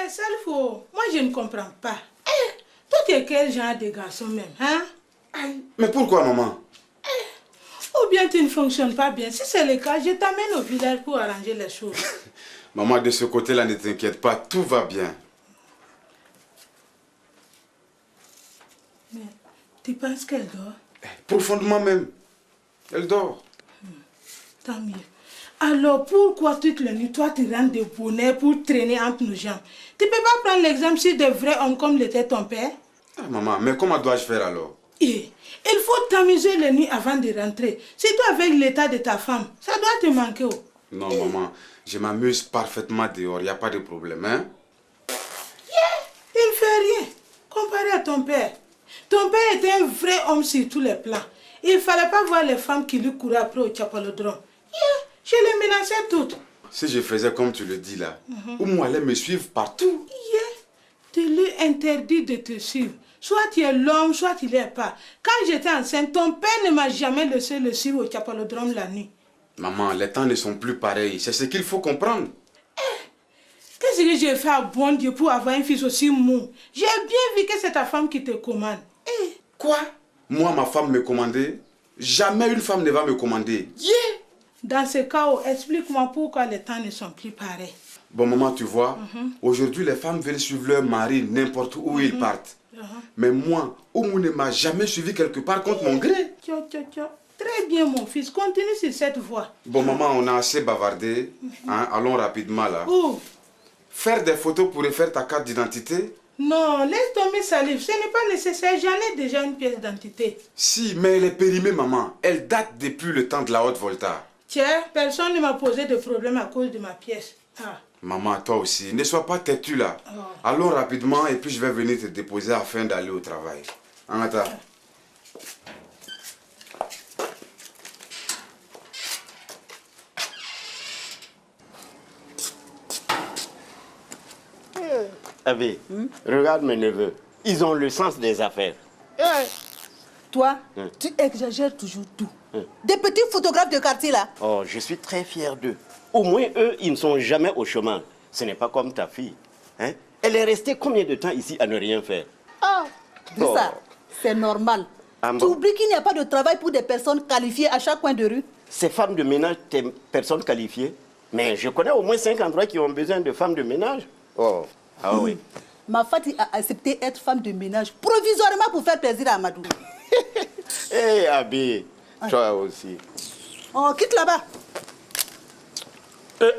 Mais Salfo, moi je ne comprends pas. Toi tu es quel genre de garçon même, hein? Mais pourquoi maman? Ou bien tu ne fonctionnes pas bien. Si c'est le cas, je t'amène au village pour arranger les choses. Maman, de ce côté-là, ne t'inquiète pas, tout va bien. Mais tu penses qu'elle dort? Profondément même. Elle dort. Tant mieux. Alors pourquoi toute la nuit, toi tu rentres de bonheur pour traîner entre nos jambes? Tu peux pas prendre l'exemple sur de vrais hommes comme l'était ton père? Maman, mais comment dois-je faire alors? Il faut t'amuser la nuit avant de rentrer. Surtout avec l'état de ta femme. Ça doit te manquer. Oh. Non, maman, je m'amuse parfaitement dehors, il n'y a pas de problème, hein? Il ne fait rien comparé à ton père. Ton père était un vrai homme sur tous les plans. Il ne fallait pas voir les femmes qui lui couraient après au chapalodrome. Je les menaçais toutes. Si je faisais comme tu le dis là, ou moi allait me suivre partout. Tu lui interdis de te suivre. Soit tu es l'homme, soit tu ne l'es pas. Quand j'étais enceinte, ton père ne m'a jamais laissé le suivre au chapalodrome la nuit. Maman, les temps ne sont plus pareils. C'est ce qu'il faut comprendre. Qu'est-ce que j'ai fait à bon Dieu pour avoir un fils aussi mou? J'ai bien vu que c'est ta femme qui te commande. Quoi? Moi, ma femme me commandait? Jamais une femme ne va me commander. Dans ce cas, explique-moi pourquoi les temps ne sont plus pareils. Bon, maman, tu vois, aujourd'hui, les femmes veulent suivre leur mari n'importe où ils partent. Mais moi, Oumou ne m'a jamais suivi quelque part contre mon gré. Très bien, mon fils. Continue sur cette voie. Bon, maman, on a assez bavardé. Hein, allons rapidement là. Où? Faire des photos pour refaire ta carte d'identité? Non, laisse tomber Salif. Ce n'est pas nécessaire. J'en ai déjà une pièce d'identité. Si, mais elle est périmée, maman. Elle date depuis le temps de la haute volta. Tiens, personne ne m'a posé de problème à cause de ma pièce. Maman, toi aussi, ne sois pas têtu là. Allons rapidement et puis je vais venir te déposer afin d'aller au travail. Anata. Avé, regarde mes neveux. Ils ont le sens des affaires. Toi, tu exagères toujours tout. Des petits photographes de quartier là. Oh, je suis très fier d'eux. Au moins, eux, ils ne sont jamais au chômage. Ce n'est pas comme ta fille. Hein? Elle est restée combien de temps ici à ne rien faire? Ça, c'est normal. Tu oublies qu'il n'y a pas de travail pour des personnes qualifiées à chaque coin de rue? Ces femmes de ménage, des personnes qualifiées? Mais je connais au moins 5 endroits qui ont besoin de femmes de ménage. Oh, ah oui. Ma Fati a accepté être femme de ménage provisoirement pour faire plaisir à Amadou. Hé, Abé, toi aussi. Oh, quitte là-bas.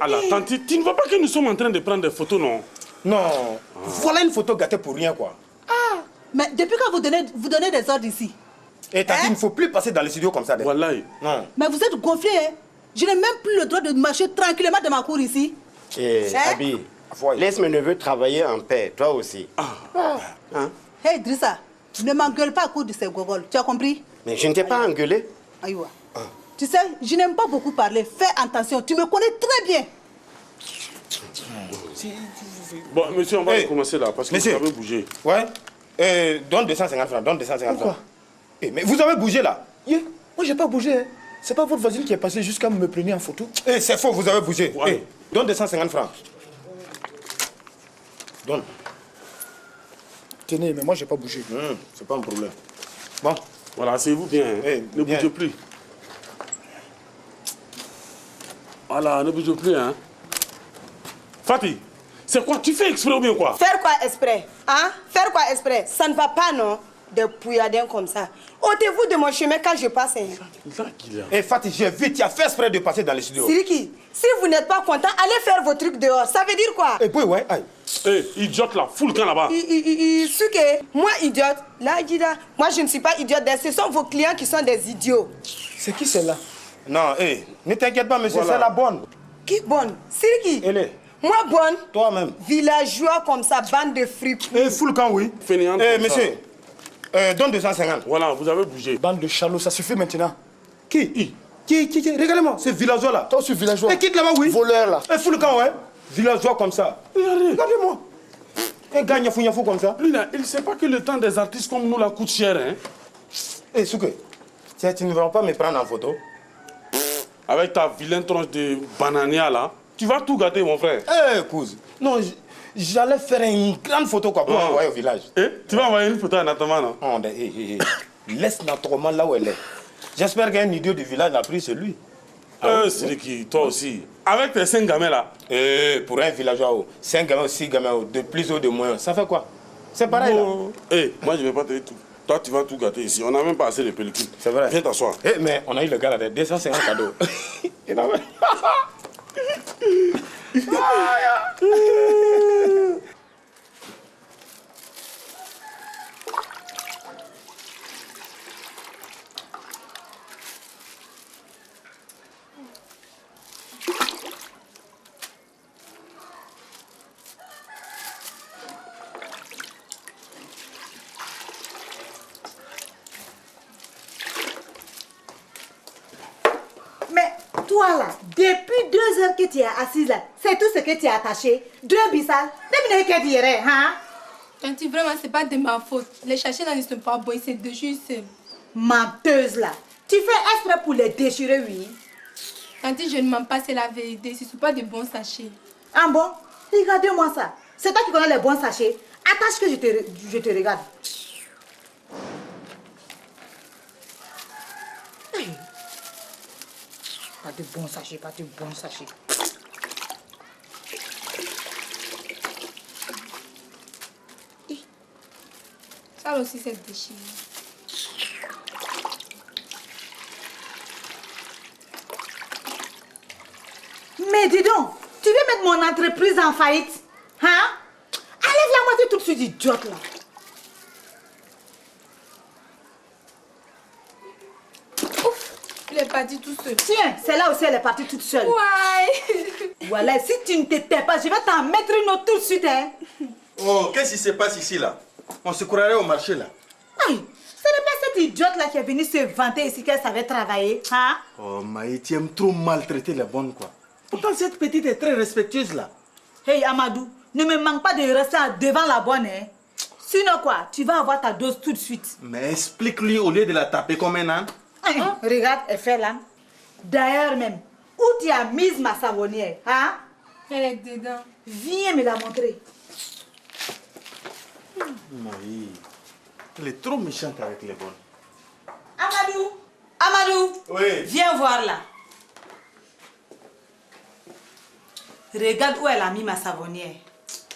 Alors, Tanti, tu ne vois pas que nous sommes en train de prendre des photos, non? Non, voilà une photo gâtée pour rien, quoi. Mais depuis quand vous donnez des ordres ici? Et Tati, il ne faut plus passer dans le studio comme ça. Voilà. Non. Mais vous êtes gonflé, hein? Je n'ai même plus le droit de marcher tranquillement dans ma cour ici. Abé, laisse mes neveux travailler en paix, toi aussi. Hey, Drissa, ne m'engueule pas à cause de ces gogoles, tu as compris? Mais je ne t'ai pas engueulé. Aïwa. Tu sais, je n'aime pas beaucoup parler. Fais attention, tu me connais très bien. Bon, monsieur, on va commencer là, parce que vous avez bougé. Ouais. Donne 250 francs, donne 250 francs. Mais vous avez bougé là? Moi, j'ai pas bougé. Hein. C'est pas votre voisine qui est passée jusqu'à me prendre en photo. C'est faux, vous avez bougé. Ouais. Donne 250 francs. Donne. Tenez, mais moi, j'ai pas bougé. C'est pas un problème. Bon. Voilà, asseyez-vous bien. Ne bougez plus. Voilà, ne bougez plus, hein. Fatih, c'est quoi? Tu fais exprès ou bien quoi? Faire quoi exprès? Hein? Faire quoi exprès? Ça ne va pas, non? Des pouilladins comme ça. Ôtez-vous de mon chemin quand je passe. Fatih, j'ai vu, tu as fait exprès de passer dans les studios. Siriki, si vous n'êtes pas content, allez faire vos trucs dehors. Ça veut dire quoi? Et puis, ouais, aïe. Idiote là, fous le camp là-bas. Suke, moi idiote. Là, Gida, moi je ne suis pas idiote. Ce sont vos clients qui sont des idiots. C'est qui celle-là? Non, ne t'inquiète pas, monsieur, c'est la bonne. Qui bonne? Siriki? Elle est. Moi bonne? Toi-même. Villageois comme ça, bande de fripes. Fous le camp, oui. Fainéante. Monsieur, donne 250. Voilà, vous avez bougé. Bande de chalots, ça suffit maintenant. Qui? Regardez-moi, c'est villageois là. Toi aussi, villageois. Quitte là-bas, oui. Voleur là. Fous le camp, ouais. Villageois comme ça. Regardez-moi. Gagne fou comme ça. Lui là, il ne sait pas que le temps des artistes comme nous là coûte cher, hein. Souké, tu ne vas pas me prendre en photo? Avec ta vilaine tronche de banania là. Tu vas tout gâter, mon frère. Eh, épouse, non, j'allais faire une grande photo quoi, pour envoyer au village. Tu vas envoyer une photo à Natama, non? Oh, laisse Natama là où elle est. J'espère qu'un idiot du village a pris celui. C'est qui, toi aussi. Avec tes 5 gamins là. Pour un villageois, 5 gamins, 6 gamins, de plus ou de moins, ça fait quoi? C'est pareil là. Moi je vais pas te dire tout. Toi tu vas tout gâter ici. On n'a même pas assez de pellicules. C'est vrai. Viens t'asseoir. Mais on a eu le gars là, 250 cadeaux. Mais toi là, depuis 2 heures que tu es assise là, c'est tout ce que tu as attaché. 2 bissales, depuis que tu irais, hein? Tanti, vraiment, c'est pas de ma faute. Les sachets là ne sont pas bons, c'est de juste. Menteuse là. Tu fais exprès pour les déchirer, oui. Tanti, je ne mens pas, c'est la vérité. Ce ne sont pas de bons sachets. Ah bon? Regarde-moi ça. C'est toi qui connais les bons sachets. Attache que je te regarde. Pas de bons sachets, pas de bons sachets. Ça aussi, c'est déchiré. Mais dis donc, tu veux mettre mon entreprise en faillite? Hein? Enlève la moitié tout de suite, idiote là. Il est parti tout seul. Tiens, celle-là aussi, elle est partie toute seule. Ouais. Voilà, si tu ne te tais pas, je vais t'en mettre une autre tout de suite, hein. Oh, qu'est-ce qui se passe ici là? On se croirait au marché là. Aïe, ce n'est pas cette idiote-là qui est venue se vanter ici qu'elle savait travailler, hein? Oh, Maï, tu aimes trop maltraiter les bonnes quoi. Pourtant, cette petite est très respectueuse là. Hey Amadou, ne me manque pas de rester devant la bonne, hein. Sinon quoi, tu vas avoir ta dose tout de suite. Mais explique-lui au lieu de la taper comme un âne. Hein? Regarde, elle fait là. D'ailleurs même, où tu as mis ma savonnière, hein? Elle est dedans. Viens me la montrer. Maï, elle est trop méchante avec les bonnes. Amadou, Amadou, Oui. viens voir là. Regarde où elle a mis ma savonnière.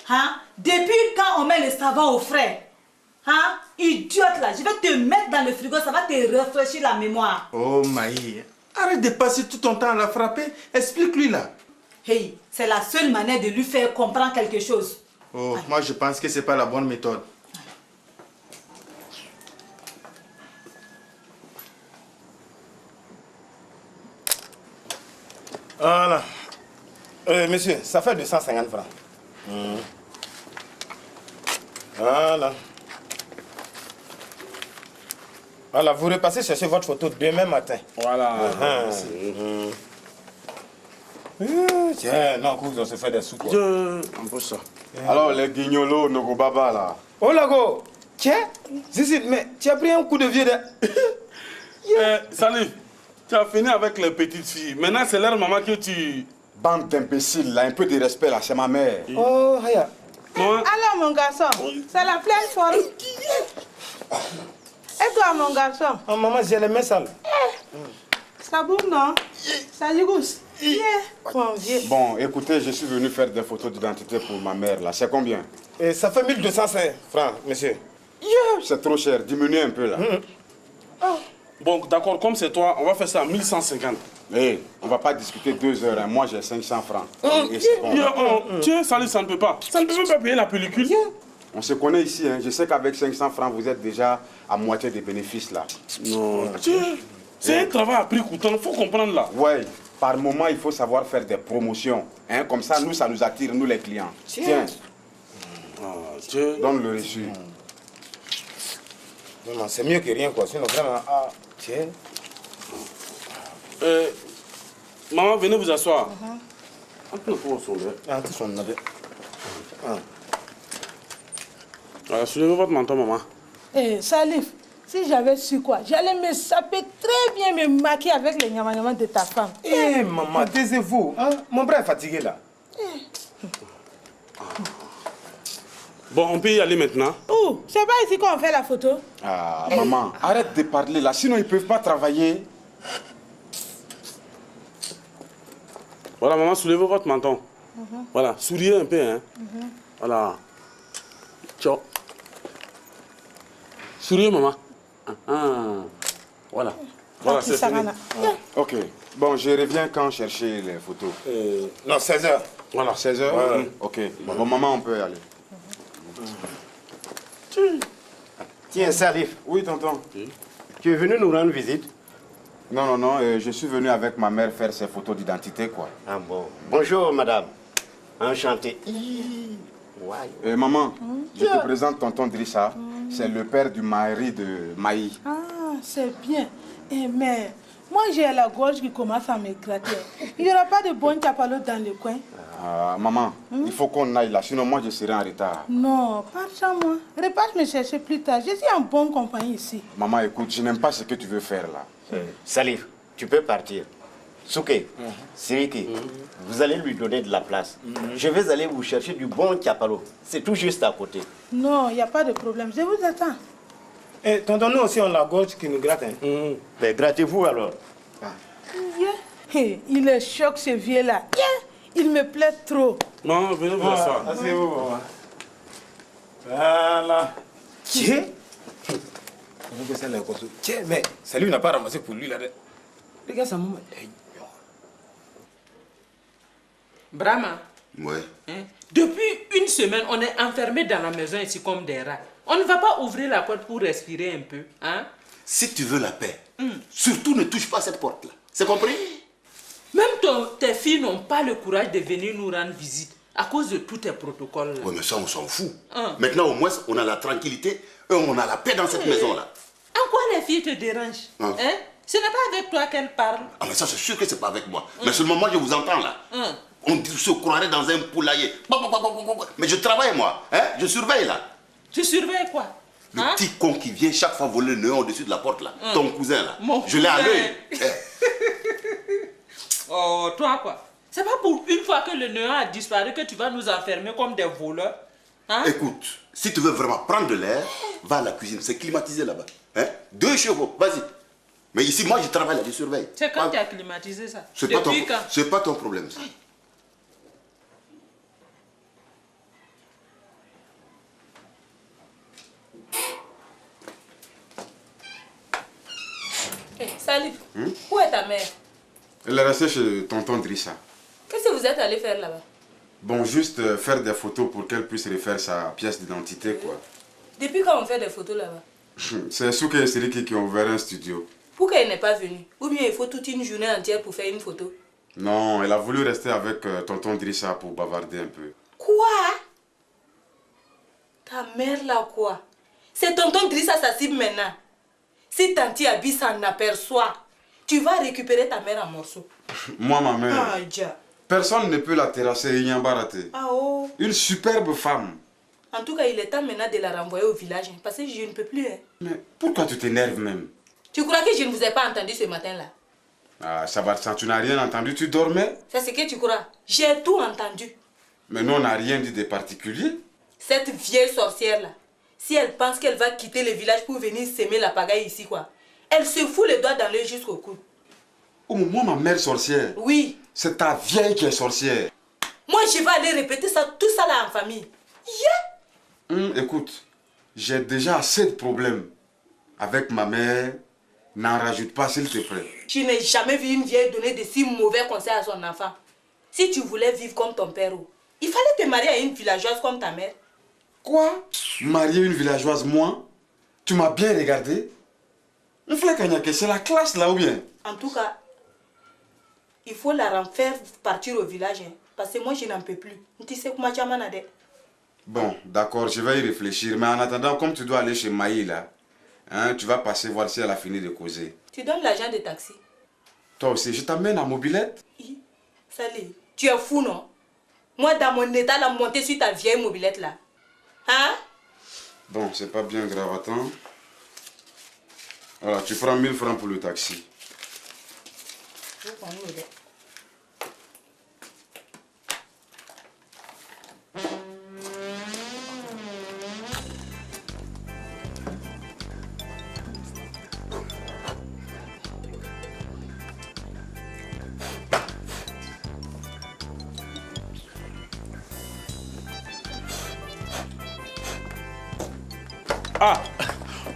Hein? Depuis quand on met le savon au frais? Hein? Idiote là, je vais te mettre dans le frigo, ça va te rafraîchir la mémoire. Oh Maï, arrête de passer tout ton temps à la frapper. Explique-lui là. Hey, c'est la seule manière de lui faire comprendre quelque chose. Oh, moi je pense que c'est pas la bonne méthode. Voilà. Monsieur, ça fait 250 francs. Voilà. Voilà, vous repassez chercher votre photo demain matin. Voilà. Tiens, non, on se fait des sous. Quoi. Un peu ça. Alors, les guignolos, nos baba là. Oh, Lago, tiens, Zizi, mais tu as pris un coup de vieux de... Salut, tu as fini avec les petites filles. Maintenant, c'est leur maman que tu... Bande d'imbéciles là, un peu de respect là, c'est ma mère. Oh, Haya. Alors mon garçon, c'est la pleine forme. Et toi mon garçon? Oh, maman, j'ai les mains sales. Ça boum non? Ça dégoûte? Bon vieux. Bon, écoutez, je suis venu faire des photos d'identité pour ma mère là. C'est combien? Et ça fait 1205 francs, monsieur. C'est trop cher, diminuez un peu là. Bon, d'accord, comme c'est toi, on va faire ça à 1150. Hey, on va pas discuter 2 heures, hein. Moi j'ai 500 francs. Et c'est bon. Tiens, salut, ça ne peut pas. Ça ne peut même pas payer la pellicule. On se connaît ici, hein. Je sais qu'avec 500 francs, vous êtes déjà à moitié des bénéfices là. Non, tiens, c'est un travail à prix coûtant, il faut comprendre là. Ouais, par moment, il faut savoir faire des promotions. Hein. Comme ça, nous, ça nous attire, nous les clients. Tiens, Tiens. donne le reçu. Non, c'est mieux que rien, quoi. Sinon, vraiment, tiens. Maman, venez vous asseoir. Soulevez votre menton, maman. Salif, si j'avais su quoi, j'allais me saper très très bien me maquiller avec les nyamanyamans de ta femme. Eh, maman, taisez-vous. Hein? Mon bras est fatigué là. Bon, on peut y aller maintenant. Ouh, c'est pas ici qu'on fait la photo? Ah, maman, arrête de parler là, sinon ils peuvent pas travailler. Voilà, maman, soulevez votre menton. Voilà, souriez un peu, hein. Voilà. Ciao. Souriez, maman. Voilà. Voilà, c'est fini. Ok, bon, je reviens quand chercher les photos. Non, 16h. Voilà, 16h. Ouais. Ok, bon, maman, on peut y aller. Tiens, Salif. Oui, tonton. Tu es venu nous rendre visite? Non, je suis venu avec ma mère faire ses photos d'identité, quoi. Ah bon. Bonjour, madame. Enchanté. Maman, je te présente tonton Drissa. C'est le père du mari de Maï. Ah, c'est bien. Mais moi, j'ai la gorge qui commence à me gratter. Il n'y aura pas de bon chapalo dans le coin? Maman, il faut qu'on aille là, sinon moi je serai en retard. Non, pas sans moi. Repasse me chercher plus tard. Je suis en bonne compagnie ici. Maman, écoute, je n'aime pas ce que tu veux faire là. Salif, tu peux partir. Souké, Siriki, vous allez lui donner de la place. Je vais aller vous chercher du bon chapalo. C'est tout juste à côté. Non, il n'y a pas de problème. Je vous attends. Eh, tonton, nous aussi, on a la gorge qui nous gratte. Hein. Mais grattez-vous alors. Il est choc ce vieux-là. Il me plaît trop. Non, venez vous asseoir. Asseyez-vous, maman. Voilà. Tiens. Tiens, mais Salif n'a pas ramassé pour lui là. Regarde sa maman. Brahma, Ouais. depuis une semaine, on est enfermé dans la maison ici comme des rats. On ne va pas ouvrir la porte pour respirer un peu, hein? Si tu veux la paix, surtout ne touche pas à cette porte-là. C'est compris? Même tes filles n'ont pas le courage de venir nous rendre visite à cause de tous tes protocoles. Oui, mais ça, on s'en fout. Maintenant, au moins, on a la tranquillité et on a la paix dans cette maison-là. En quoi les filles te dérangent? Hein? Ce n'est pas avec toi qu'elles parlent. Ah, mais ça, c'est sûr que c'est pas avec moi. Mais seulement moi, je vous entends là. On se croirait dans un poulailler. Mais je travaille, moi. Hein? Je surveille là. Tu surveilles quoi? Le petit con qui vient chaque fois voler le néon au-dessus de la porte là. Ton cousin là. Mon je l'ai à cousin. l'œil. Oh, toi quoi? C'est pas pour une fois que le néant a disparu que tu vas nous enfermer comme des voleurs. Hein? Écoute, si tu veux vraiment prendre de l'air, va à la cuisine. C'est climatisé là-bas. Hein? 2 chevaux, vas-y. Mais ici, moi, je travaille là, je surveille. C'est quand tu as climatisé ça? Depuis quand? C'est pas ton problème, ça. Salif, où est ta mère? Elle est restée chez tonton Drissa. Qu'est-ce que vous êtes allé faire là-bas? Bon, juste faire des photos pour qu'elle puisse refaire sa pièce d'identité, quoi. Depuis quand on fait des photos là-bas? C'est Souké et Siriki qui ont ouvert un studio. Pourquoi elle n'est pas venue? Ou bien il faut toute une journée entière pour faire une photo? Non, elle a voulu rester avec tonton Drissa pour bavarder un peu. Quoi? Ta mère là quoi? C'est tonton Drissa sa cible maintenant. Si tanti Abi s'en aperçoit, tu vas récupérer ta mère en morceaux. Moi, ma mère, Ah, ja. personne ne peut la terrasser et y embarrasser. Ah oh. Une superbe femme. En tout cas, il est temps maintenant de la renvoyer au village, hein, parce que je ne peux plus. Hein. Mais pourquoi tu t'énerves même? Tu crois que je ne vous ai pas entendu ce matin-là? Ah, Sabarsan, tu n'as rien entendu, tu dormais? C'est ce que tu crois. J'ai tout entendu. Mais nous, on n'a rien dit de particulier. Cette vieille sorcière-là, si elle pense qu'elle va quitter le village pour venir s'aimer la pagaille ici, quoi, elle se fout les doigts dans l'œil jusqu'au cou. Oh, moi, ma mère sorcière. Oui. C'est ta vieille qui est sorcière. Moi, je vais aller répéter ça, tout ça là en famille. Écoute, j'ai déjà assez de problèmes avec ma mère. N'en rajoute pas, s'il te plaît. Je n'ai jamais vu une vieille donner de si mauvais conseils à son enfant. Si tu voulais vivre comme ton père, il fallait te marier à une villageoise comme ta mère. Quoi? Marier une villageoise, moi? Tu m'as bien regardé? C'est la classe là ou bien? En tout cas, il faut la faire partir au village. Hein, parce que moi, je n'en peux plus. Tu sais comment tu as dit. Bon, d'accord, je vais y réfléchir. Mais en attendant, comme tu dois aller chez Maï là, hein, tu vas passer voir si elle a fini de causer. Tu donnes l'argent de taxi. Toi aussi, je t'amène à mobilette. Salut, tu es fou, non? Moi, dans mon état, la monter sur ta vieille mobilette là. Hein? Bon, c'est pas bien grave, attends. Voilà, tu prends 1000 francs pour le taxi. Ah,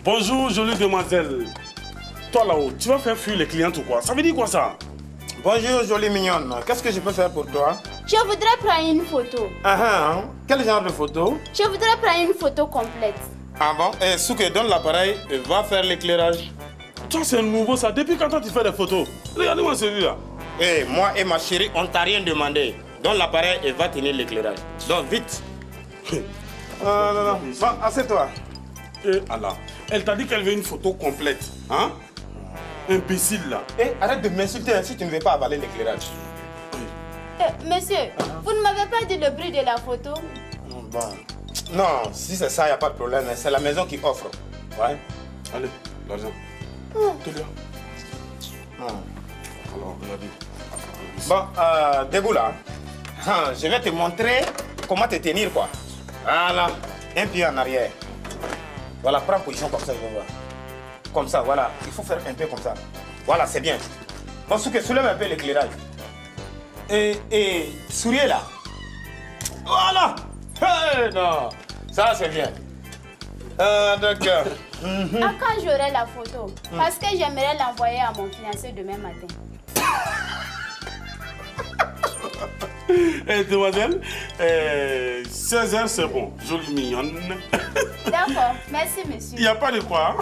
bonjour, jolie demoiselle. Toi là-haut, tu vas faire fuir les clientes ou quoi? Ça veut dire quoi ça? Bonjour, jolie mignonne. Qu'est-ce que je peux faire pour toi? Je voudrais prendre une photo. Ah, quel genre de photo? Je voudrais prendre une photo complète. Ah bon? Eh, Souké, donne l'appareil et va faire l'éclairage. Toi, c'est nouveau ça. Depuis quand toi tu fais des photos? Regardez-moi celui-là. Eh, moi et ma chérie, on t'a rien demandé. Donne l'appareil et va tenir l'éclairage. Donc, vite. Non. Va, assieds-toi. Eh, Allah. Elle t'a dit qu'elle veut une photo complète. Hein? Imbécile là. Eh, arrête de m'insulter si tu ne veux pas avaler l'éclairage. Monsieur, vous ne m'avez pas dit le prix de la photo? Bon. Non, si c'est ça, il n'y a pas de problème. C'est la maison qui offre. Ouais. Allez, l'argent. Tenez-le. Alors, regardez. Bon, debout là. Je vais te montrer comment te tenir quoi. Voilà. Un pied en arrière. Voilà, prends position comme ça, je vais voir. Comme ça, voilà. Il faut faire un peu comme ça. Voilà, c'est bien. Bon, ce que soulève un peu l'éclairage. Et souriez là. Voilà. Hey, non. Ça, c'est bien. D'accord. À quand j'aurai la photo? Parce que j'aimerais l'envoyer à mon fiancé demain matin. Eh, demoiselle, 16h c'est bon. Jolie mignonne. D'accord, merci monsieur. Il n'y a pas de quoi.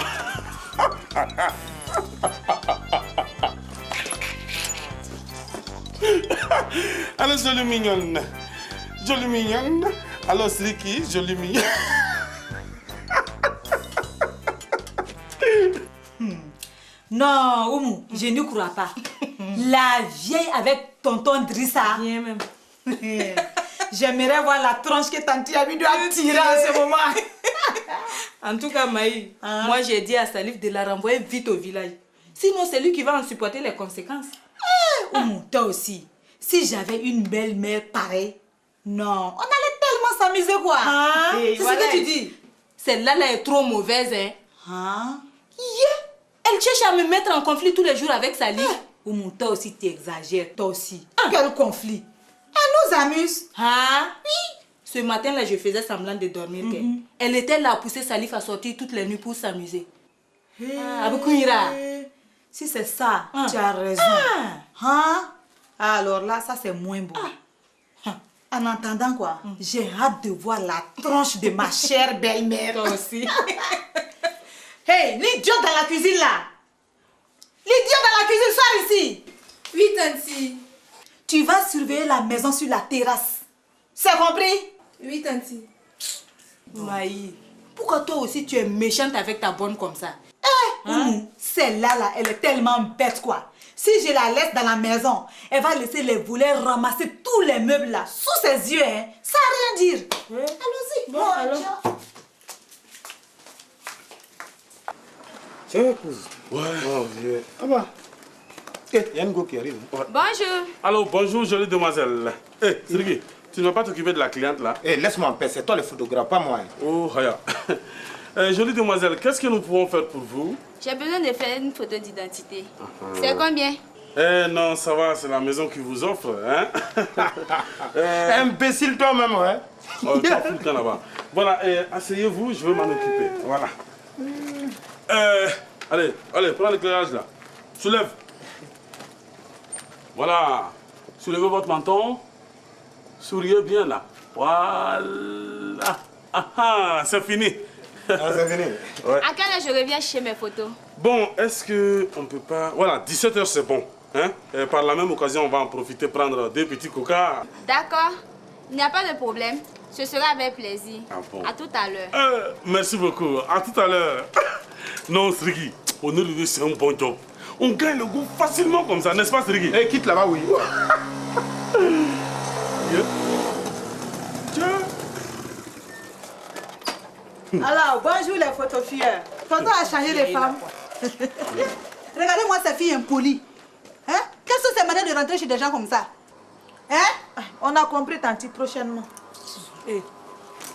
Alors, jolie mignonne. Jolie mignonne. Alors, c'est qui? Jolie mignonne. Non, Oumou, je ne crois pas. La vieille avec tonton Drissa. Bien même. J'aimerais voir la tronche que Tanti Abi doit tirer en ce moment. En tout cas, Maï, moi j'ai dit à Salif de la renvoyer vite au village. Sinon, c'est lui qui va en supporter les conséquences. Oumou, toi aussi. Si j'avais une belle-mère pareille, non, on allait tellement s'amuser quoi. C'est ce que tu dis. Celle-là là est trop mauvaise, hein. Elle cherche à me mettre en conflit tous les jours avec Salif. Oumou, toi aussi tu exagères, toi aussi. Quel conflit? Elle nous amuse. Oui. Ce matin-là, je faisais semblant de dormir. Elle était là à pousser Salif à sortir toutes les nuits pour s'amuser. Si c'est ça, tu as raison. Alors là, ça c'est moins beau. En entendant quoi, j'ai hâte de voir la tronche de ma chère belle-mère. Toi aussi. Hey, l'idiot dans la cuisine là. L'idiot dans la cuisine, sors ici. Oui, Tanti. Tu vas surveiller la maison sur la terrasse. C'est compris? Oui, Tanti. Maï, pourquoi toi aussi tu es méchante avec ta bonne comme ça? Celle-là, là, elle est tellement bête quoi. Si je la laisse dans la maison, elle va laisser les voleurs ramasser tous les meubles là, sous ses yeux, hein. Ça n'a rien dire. Allons-y. Bon, alors. C'est cool. Ouais. Oh, Dieu. Ah bah. Il y a une go qui arrive. Bonjour. Alors, bonjour, jolie demoiselle. Eh, Sirigi, tu ne vas pas t'occuper de la cliente là? Eh, laisse-moi en paix, c'est toi le photographe, pas moi. Oh, Haya. Jolie demoiselle, qu'est-ce que nous pouvons faire pour vous? J'ai besoin de faire une photo d'identité. C'est combien? Eh non, ça va, c'est la maison qui vous offre, hein? Imbécile toi-même, ouais. Oh, tu as foutu le camp là-bas. Voilà, asseyez-vous, je vais m'en occuper. Voilà. Allez, prends l'éclairage là. Soulève. Voilà. Soulevez votre menton. Souriez bien là. Voilà. C'est fini. C'est fini. Ouais. À quelle heure je reviens chez mes photos? Bon, est-ce qu'on peut pas... Voilà, 17h c'est bon. Hein? Et par la même occasion, on va en profiter prendre 2 petits coca. D'accord. Il n'y a pas de problème. Ce sera avec plaisir. Ah bon. À tout à l'heure. Merci beaucoup. À tout à l'heure. Non, Srigi, on est arrivé, c'est un bon job. On gagne le goût facilement comme ça, n'est-ce pas, Srigi? Eh, quitte là-bas, oui. Tiens. Alors, bonjour les photofieurs. Tonton a changé de femme. Regardez-moi cette fille impolie. Hein? Quelles sont ces manières de rentrer chez des gens comme ça? Hein? On a compris, tanti, prochainement. Eh,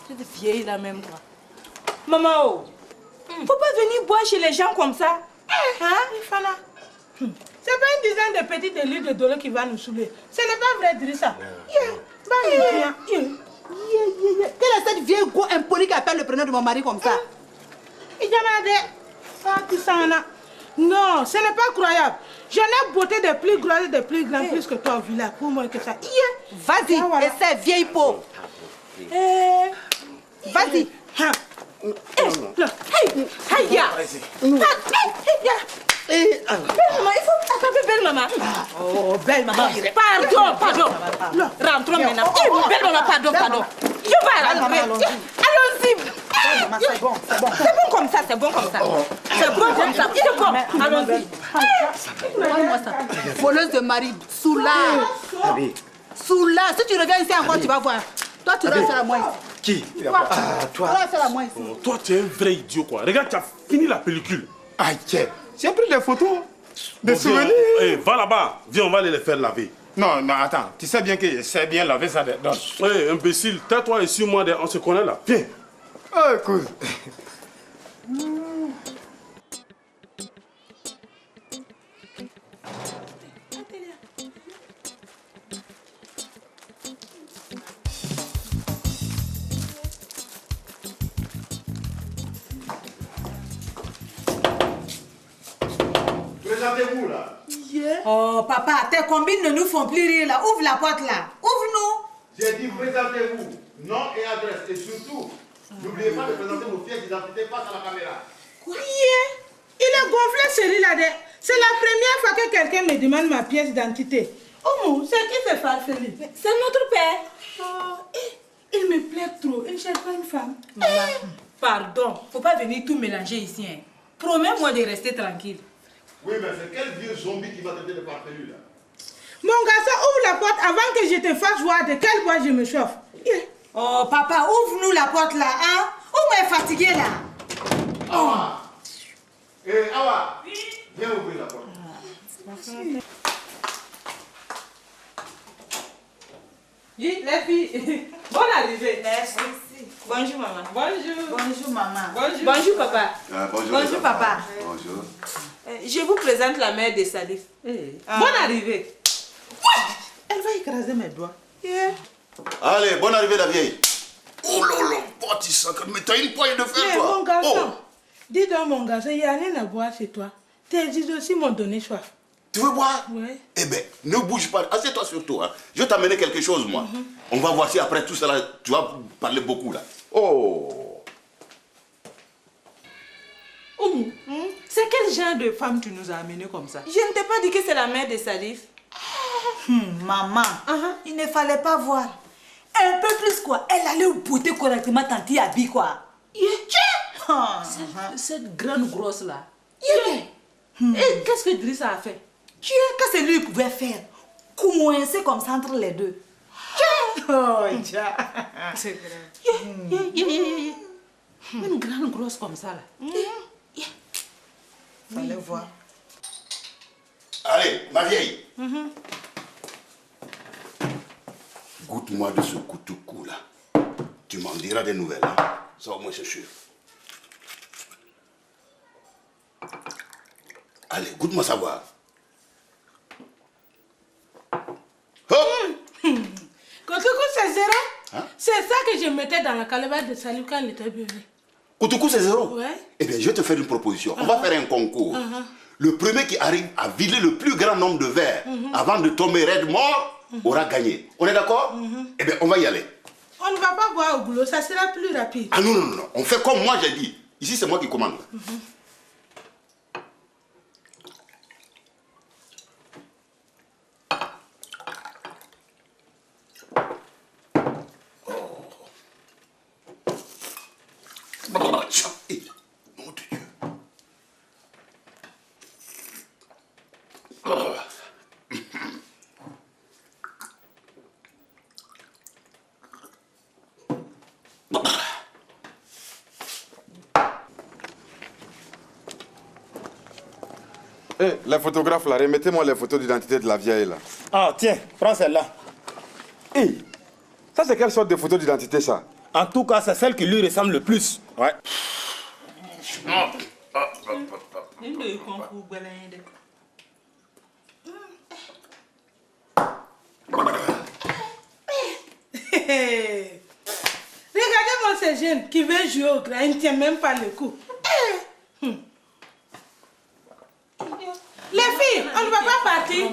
cette vieille là même, quoi. Maman, oh, faut pas venir boire chez les gens comme ça. Hein, Ifana? C'est pas une dizaine de petites élites de dollars qui va nous saouler. Ce n'est pas vrai, Drissa. Quelle est cette vieille go impolie qui appelle le prénom de mon mari comme ça? Non, ce n'est pas croyable. J'en ai beauté des plus grands et des plus grands, plus que toi au village. Pour moi que ça. Vas-y, et cette vieille peau. Vas-y. Belle maman, il faut attraper belle maman. Oh, belle maman. Pardon. Rentrons maintenant. Belle maman, pardon. Je vais rentrer. Allons-y. C'est bon comme ça. C'est bon comme ça. Allons-y. Prends-moi ça. Voleuse de mari, Soula. Soula, si tu reviens ici encore, tu vas voir. Toi, tu restes à moi ici. Qui? Toi. Tu restes à moi ici. Toi, tu es un vrai idiot, quoi. Regarde, tu as fini la pellicule. Aïe, j'ai pris des photos, des souvenirs. Va là-bas. Viens, on va aller les faire laver. Non, attends. Tu sais bien que je sais bien laver ça dedans. Imbécile, tais-toi et suis-moi, on se connaît là. Viens. Écoute. Présentez-vous là. Oh, papa, tes combines ne nous font plus rire là. Ouvre la porte là. Ouvre-nous. J'ai dit présentez-vous, nom et adresse. Et surtout, n'oubliez pas de présenter vos pièces d'identité face à la caméra. Quoi? Il est gonflé celui-là. C'est la première fois que quelqu'un me demande ma pièce d'identité. Oh, c'est qui ce farfelu? C'est notre père. Oh, il me plaît trop. Il ne cherche pas une femme. Maman, pardon. Faut pas venir tout mélanger ici. Hein. Promets-moi de rester tranquille. Oui, mais c'est quel vieux zombie qui va traiter de farfelu là? Mon garçon, ouvre la porte avant que je te fasse voir de quel bois je me chauffe. Oh, papa, ouvre-nous la porte là, hein? On est fatigué là. Awa! Awa! Viens ouvrir la porte. Oui, les filles. Bonne arrivée. Merci. Bonjour, maman. Bonjour, maman. Bonjour, papa. Bonjour, papa. Bonjour. Je vous présente la mère de Salif. Bonne arrivée. Elle va écraser mes doigts. Allez, bonne arrivée la vieille. Oh là là, mais t'as une poignée de fer, Mais toi. mon garçon, dis donc mon garçon, il n'y a rien à boire chez toi. Tes yeux aussi m'ont donné soif. Tu veux boire? Oui. Eh bien, ne bouge pas. Assieds-toi surtout. Hein. Je vais t'amener quelque chose, moi. On va voir si après tout cela, tu vas parler beaucoup, là. Oh! Oumou, c'est quel genre de femme tu nous as amené comme ça? Je ne t'ai pas dit que c'est la mère de Salif. Maman, il ne fallait pas voir. Un peu plus quoi. Elle allait bouter correctement tanti Abi quoi. Cette grande grosse là. Et qu'est-ce que Drissa a fait? Qu'est-ce que lui pouvait faire? Coincer comme ça entre les deux. C'est vrai. Une grande grosse comme ça là. Fallait voir. Allez, ma vieille. Goûte-moi de ce coutou là. Tu m'en diras des nouvelles. Hein? Ça au moins c'est sûr. Allez, goûte-moi savoir. Kotoukou, c'est zéro. C'est ça que je mettais dans la calebasse de Salif quand il était bébé. Kotoukou, c'est zéro? Ouais. Eh bien, je vais te faire une proposition. On va faire un concours. Le premier qui arrive à vider le plus grand nombre de verres avant de tomber raide mort aura gagné. On est d'accord? Eh bien, on va y aller. On ne va pas boire au boulot, ça sera plus rapide. Ah non, non, non. On fait comme moi j'ai dit. Ici, c'est moi qui commande. Eh, les photographes là, remettez-moi les photos d'identité de la vieille là. Ah, tiens, prends celle-là. Hé, ça c'est quelle sorte de photo d'identité ça? En tout cas, c'est celle qui lui ressemble le plus. Ouais. Regardez-moi ces jeunes qui veulent jouer au grand, ils ne tiennent même pas le coup. Les filles, on ne va pas partir.